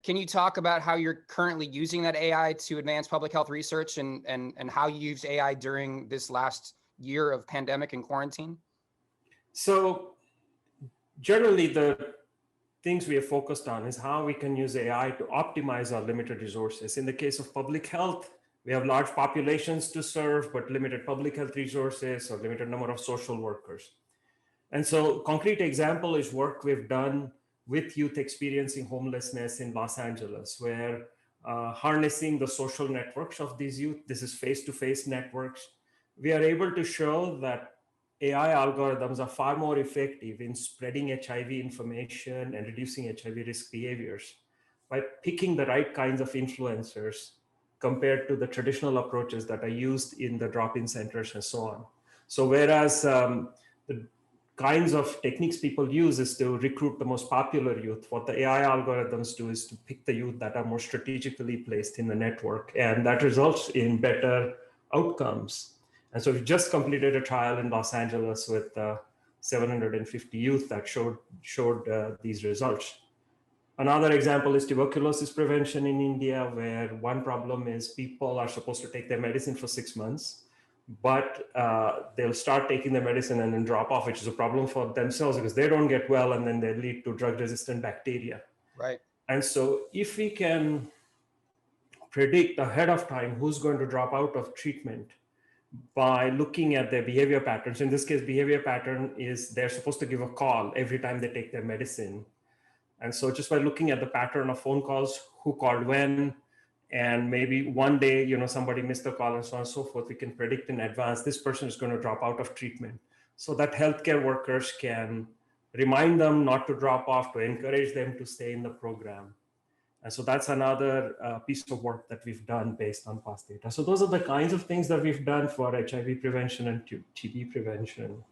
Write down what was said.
Can you talk about how you're currently using that AI to advance public health research and how you used AI during this last year of pandemic and quarantine? So generally, the things we have focused on is how we can use AI to optimize our limited resources. In the case of public health, we have large populations to serve, but limited public health resources or limited number of social workers. And so concrete example is work we've done with youth experiencing homelessness in Los Angeles, where harnessing the social networks of these youth, this is face-to-face networks, we are able to show that AI algorithms are far more effective in spreading HIV information and reducing HIV risk behaviors by picking the right kinds of influencers compared to the traditional approaches that are used in the drop-in centers and so on. So whereas the kinds of techniques people use is to recruit the most popular youth, what the AI algorithms do is to pick the youth that are more strategically placed in the network, and that results in better outcomes. And so we just completed a trial in Los Angeles with 750 youth that showed these results. Another example is tuberculosis prevention in India, where one problem is people are supposed to take their medicine for 6 months, but they'll start taking their medicine and then drop off, which is a problem for themselves because they don't get well, and then they lead to drug-resistant bacteria. Right. And so if we can predict ahead of time who's going to drop out of treatment by looking at their behavior patterns, in this case, behavior pattern is they're supposed to give a call every time they take their medicine. And so just by looking at the pattern of phone calls, who called when, and maybe one day, somebody missed the call and so on and so forth, we can predict in advance this person is going to drop out of treatment, so that healthcare workers can remind them not to drop off, to encourage them to stay in the program. And so that's another piece of work that we've done based on past data. So those are the kinds of things that we've done for HIV prevention and TB prevention.